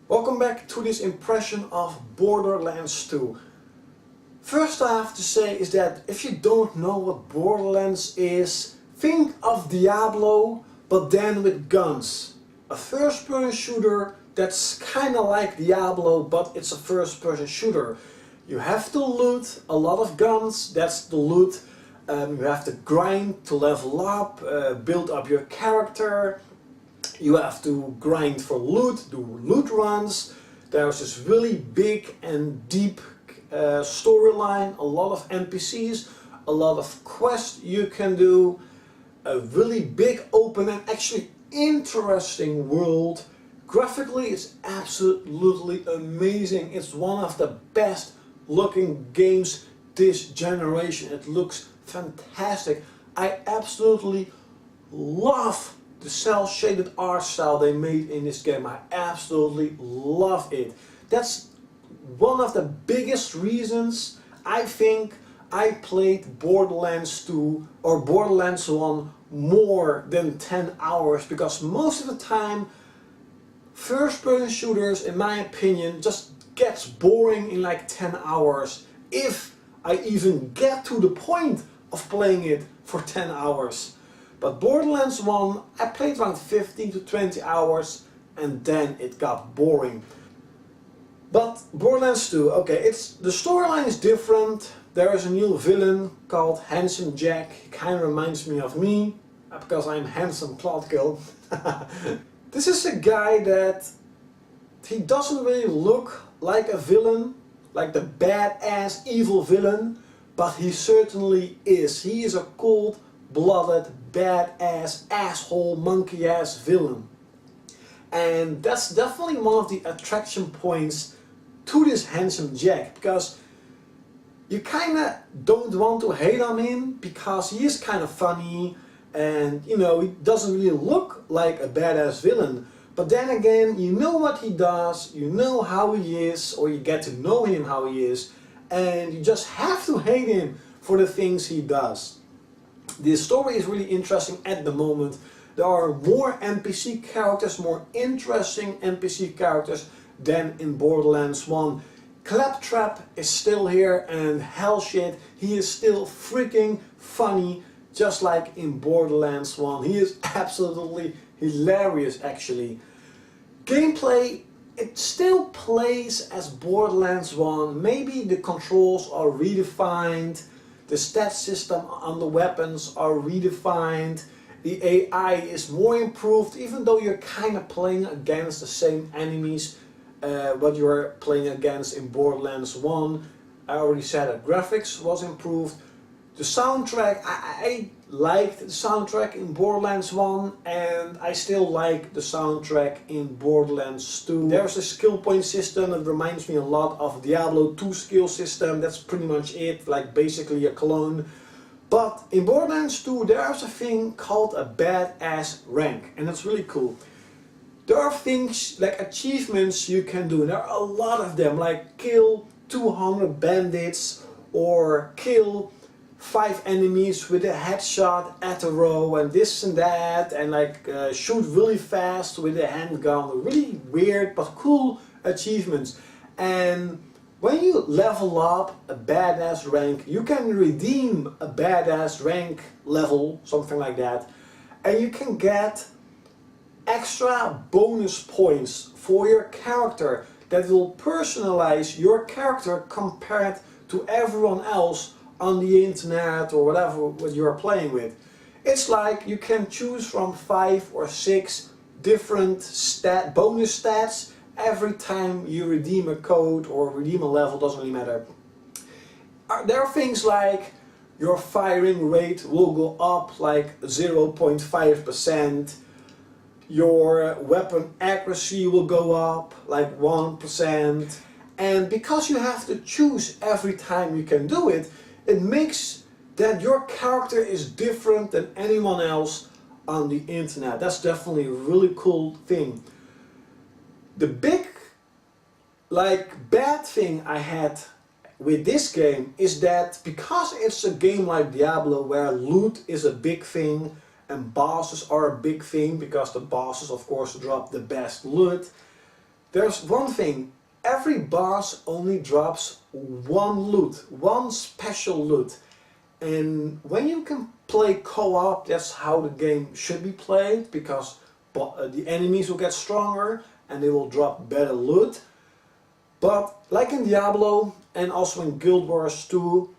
Welcome back to this impression of Borderlands 2. First I have to say is that if you don't know what Borderlands is, think of Diablo but then with guns. A first-person shooter that's kinda like Diablo but it's a first-person shooter. You have to loot a lot of guns, that's the loot. You have to grind to level up, build up your character. You have to grind for loot, do loot runs. There's this really big and deep storyline, a lot of NPCs, a lot of quests you can do, a really big open and actually interesting world. Graphically it's absolutely amazing. It's one of the best looking games this generation. It looks fantastic. I absolutely love the cel-shaded art style they made in this game. I absolutely love it. That's one of the biggest reasons I think I played Borderlands 2 or Borderlands 1 more than 10 hours, because most of the time first-person shooters, in my opinion, just gets boring in like 10 hours. If I even get to the point of playing it for 10 hours. But Borderlands 1, I played around 15 to 20 hours and then it got boring. But Borderlands 2, okay, the storyline is different. There is a new villain called Handsome Jack. He kind of reminds me of me, because I'm handsome klaudkil. This is a guy that he doesn't really look like a villain, like the badass evil villain, but he certainly is. He is a cold-blooded, badass, asshole, monkey-ass villain. And that's definitely one of the attraction points to this Handsome Jack, because you kinda don't want to hate on him because he is kind of funny and, you know, he doesn't really look like a badass villain. But then again, you know what he does, you know how he is, or you get to know him how he is, and you just have to hate him for the things he does. The story is really interesting at the moment. There are more NPC characters, more interesting NPC characters than in Borderlands 1. Claptrap is still here, and hell shit, he is still freaking funny, just like in Borderlands 1. He is absolutely hilarious actually. Gameplay, it still plays as Borderlands 1. Maybe the controls are redefined, the stat system on the weapons are redefined, the AI is more improved, even though you're kind of playing against the same enemies what you're playing against in Borderlands 1. I already said that graphics was improved. The soundtrack, I liked the soundtrack in Borderlands 1 and I still like the soundtrack in Borderlands 2. There's a skill point system that reminds me a lot of Diablo 2 skill system. That's pretty much it, like basically a clone. But in Borderlands 2 there's a thing called a badass rank, and it's really cool. There are things like achievements you can do. There are a lot of them, like kill 200 bandits or kill 5 enemies with a headshot at a row and this and that, and like shoot really fast with a handgun. Really weird but cool achievements. And when you level up a badass rank, you can redeem a badass rank level, something like that, and you can get extra bonus points for your character that will personalize your character compared to everyone else on the internet or whatever what you are playing with. It's like you can choose from 5 or 6 different bonus stats every time you redeem a code or redeem a level, doesn't really matter. There are things like your firing rate will go up like 0.5%, your weapon accuracy will go up like 1%, and because you have to choose every time you can do it, it makes that your character is different than anyone else on the internet. That's definitely a really cool thing. The big bad thing I had with this game is that because it's a game like Diablo where loot is a big thing and bosses are a big thing, because the bosses of course drop the best loot, there's one thing, every boss only drops one loot, one special loot. And when you can play co-op, that's how the game should be played, because the enemies will get stronger and they will drop better loot. But like in Diablo and also in Guild Wars 2,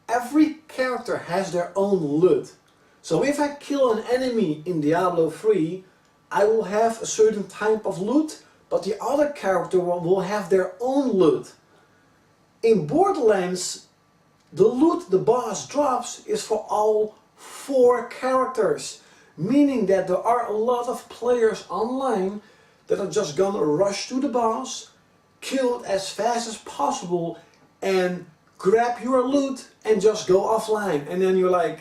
every character has their own loot. So if I kill an enemy in Diablo 3, I will have a certain type of loot, but the other character will have their own loot. In Borderlands, the loot the boss drops is for all 4 characters, meaning that there are a lot of players online that are just gonna rush to the boss, kill it as fast as possible, and grab your loot and just go offline. And then you're like,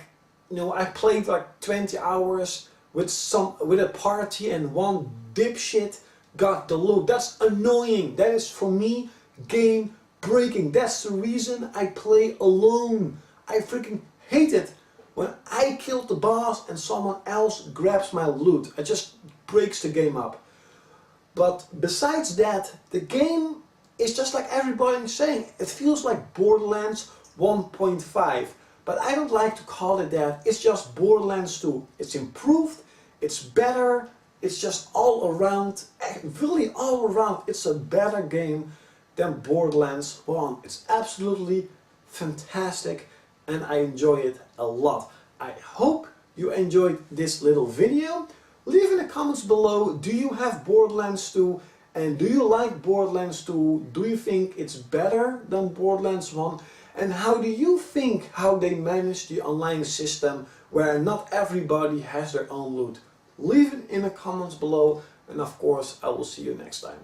you know, I played like 20 hours with a party and one dipshit got the loot. That's annoying. That is, for me, game breaking. That's the reason I play alone. I freaking hate it when I kill the boss and someone else grabs my loot. It just breaks the game up. But besides that, the game is just like everybody's saying. It feels like Borderlands 1.5. But I don't like to call it that. It's just Borderlands 2. It's improved, it's better, it's just all around, really all around, it's a better game than Borderlands 1. It's absolutely fantastic and I enjoy it a lot. I hope you enjoyed this little video. Leave in the comments below, do you have Borderlands 2? And do you like Borderlands 2? Do you think it's better than Borderlands 1? And how do you think how they manage the online system where not everybody has their own loot? Leave it in the comments below, and of course I will see you next time.